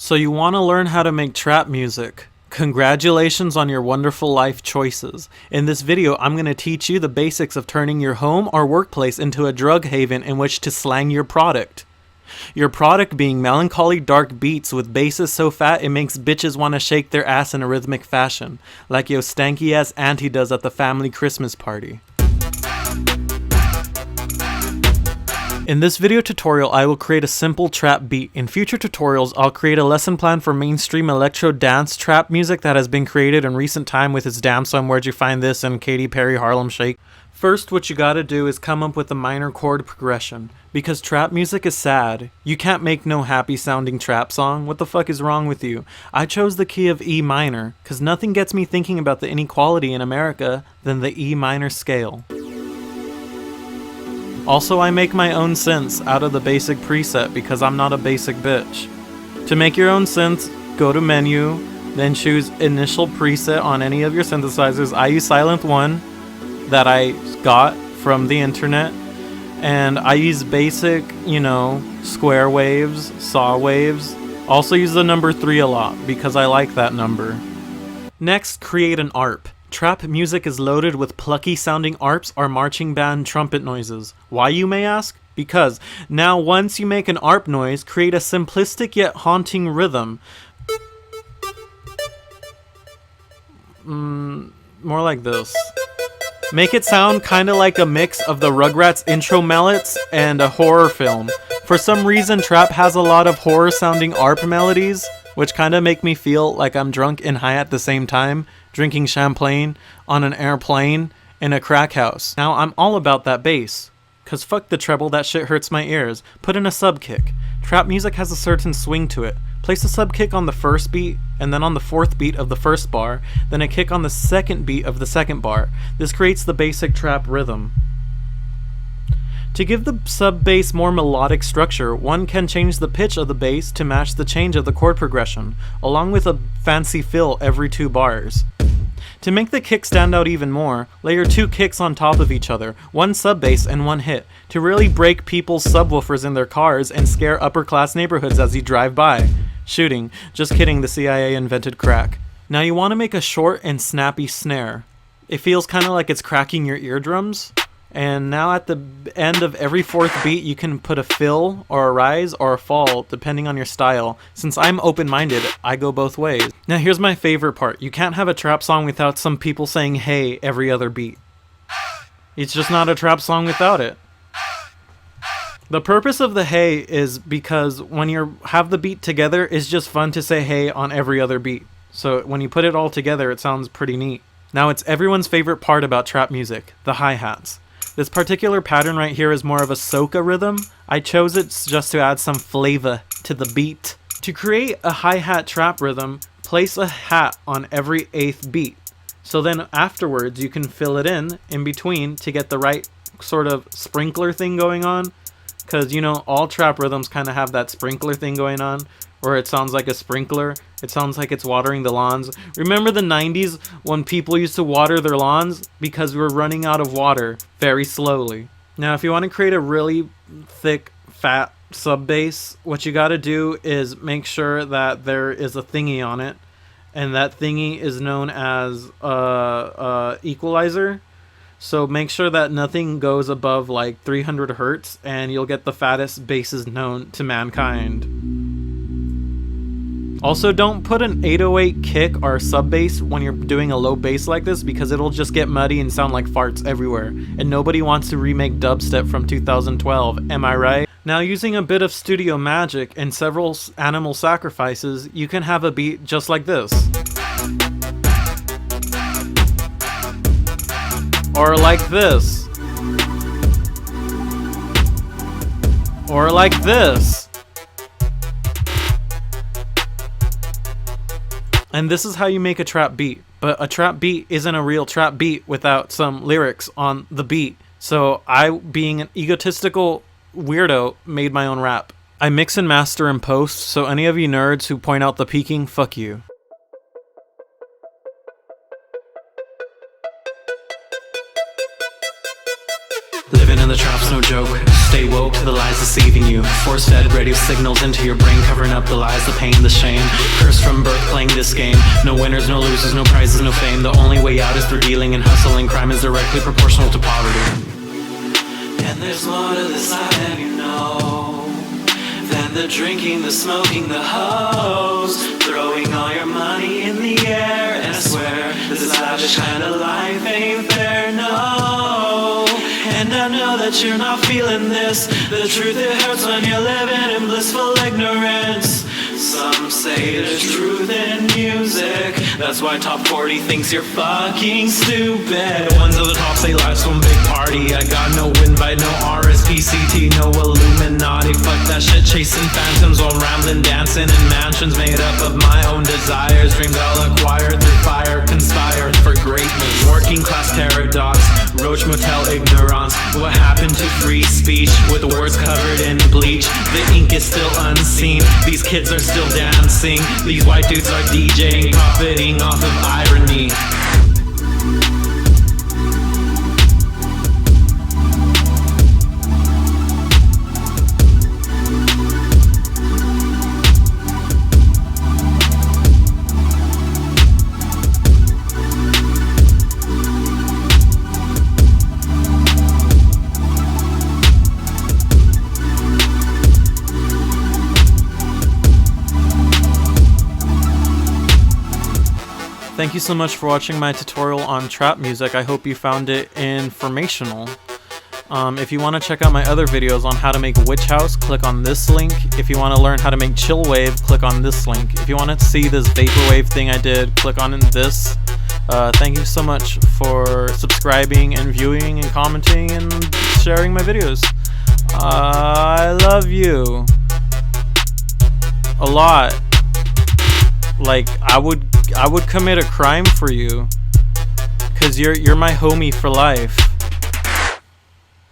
So you want to learn how to make trap music? Congratulations on your wonderful life choices. In this video, I'm going to teach you the basics of turning your home or workplace into a drug haven in which to slang your product. Your product being melancholy dark beats with basses so fat it makes bitches want to shake their ass in a rhythmic fashion, like your stanky ass auntie does at the family Christmas party. In this video tutorial, I will create a simple trap beat. In future tutorials, I'll create a lesson plan for mainstream electro dance trap music that has been created in recent time with its Damn Son Where'd You Find This and Katy Perry Harlem Shake. First, what you gotta do is come up with a minor chord progression. Because trap music is sad. You can't make no happy sounding trap song. What the fuck is wrong with you? I chose the key of E minor, cause nothing gets me thinking about the inequality in America than the E minor scale. Also, I make my own synths out of the basic preset because I'm not a basic bitch. To make your own synths, go to menu, then choose initial preset on any of your synthesizers. I use Sylenth 1 that I got from the internet, and I use basic, square waves, saw waves. Also use the number 3 a lot because I like that number. Next, create an ARP. Trap music is loaded with plucky sounding ARPs or marching band trumpet noises. Why, you may ask? Because now once you make an ARP noise, create a simplistic yet haunting rhythm. More like this. Make it sound kinda like a mix of the Rugrats intro mallets and a horror film. For some reason, trap has a lot of horror sounding ARP melodies, which kinda make me feel like I'm drunk and high at the same time, drinking champagne on an airplane in a crack house. Now I'm all about that bass, cause fuck the treble, that shit hurts my ears. Put in a sub kick. Trap music has a certain swing to it. Place a sub kick on the first beat, and then on the fourth beat of the first bar, then a kick on the second beat of the second bar. This creates the basic trap rhythm. To give the sub bass more melodic structure, one can change the pitch of the bass to match the change of the chord progression, along with a fancy fill every 2 bars. To make the kick stand out even more, layer 2 kicks on top of each other, one sub bass and one hit, to really break people's subwoofers in their cars and scare upper class neighborhoods as you drive by. Shooting. Just kidding, the CIA invented crack. Now you want to make a short and snappy snare. It feels kind of like it's cracking your eardrums. And now at the end of every 4th beat, you can put a fill or a rise or a fall depending on your style. Since I'm open-minded, I go both ways. Now here's my favorite part. You can't have a trap song without some people saying hey every other beat. It's just not a trap song without it. The purpose of the hey is because when you have the beat together, it's just fun to say hey on every other beat. So when you put it all together, it sounds pretty neat. Now it's everyone's favorite part about trap music, the hi-hats. This particular pattern right here is more of a soca rhythm. I chose it just to add some flavor to the beat. To create a hi-hat trap rhythm, place a hat on every 8th beat. So then afterwards you can fill it in between to get the right sort of sprinkler thing going on. Because all trap rhythms kind of have that sprinkler thing going on, where it sounds like a sprinkler. It sounds like it's watering the lawns. Remember the 90s when people used to water their lawns? Because we were running out of water very slowly. Now if you want to create a really thick, fat sub bass, what you got to do is make sure that there is a thingy on it. And that thingy is known as equalizer. So make sure that nothing goes above like 300 hertz and you'll get the fattest basses known to mankind. Also, don't put an 808 kick or sub bass when you're doing a low bass like this because it'll just get muddy and sound like farts everywhere. And nobody wants to remake dubstep from 2012, am I right? Now, using a bit of studio magic and several animal sacrifices, you can have a beat just like this. Or like this. Or like this. And this is how you make a trap beat. But a trap beat isn't a real trap beat without some lyrics on the beat. So I, being an egotistical weirdo, made my own rap. I mix and master and post, so any of you nerds who point out the peaking, fuck you. Living in the trap's no joke. Stay stay woke to the lies deceiving you. Force-fed radio signals into your brain, covering up the lies, the pain, the shame. Cursed from birth playing this game. No winners, no losers, no prizes, no fame. The only way out is through dealing and hustling. Crime is directly proportional to poverty. And there's more to this life than you know, than the drinking, the smoking, the hoes, throwing all your money in the air. And I swear, this lavish kind of life ain't fair, no. And I know that you're not feeling this. The truth, it hurts when you're living in blissful ignorance. Some say there's truth in music. That's why Top 40 thinks you're fucking stupid. Ones at the top say life's one big party. I got no invite, no RSPCT, no Illuminati. Fuck that shit, chasing phantoms while rambling, dancing in mansions made up of my own desires. Dreams I'll acquire through fire, conspire for greatness. Working class terror dogs, Roach Motel ignorance. What happened to free speech with the words covered in bleach? The ink is still unseen. These kids are still dancing. These white dudes are DJing, profiting off of irony. Thank you so much for watching my tutorial on trap music. I hope you found it informational. If you want to check out my other videos on how to make Witch House, click on this link. If you want to learn how to make Chill Wave, click on this link. If you want to see this Vaporwave thing I did, click on this. Thank you so much for subscribing and viewing and commenting and sharing my videos. I love you a lot. Like, I would commit a crime for you, 'cause you're my homie for life.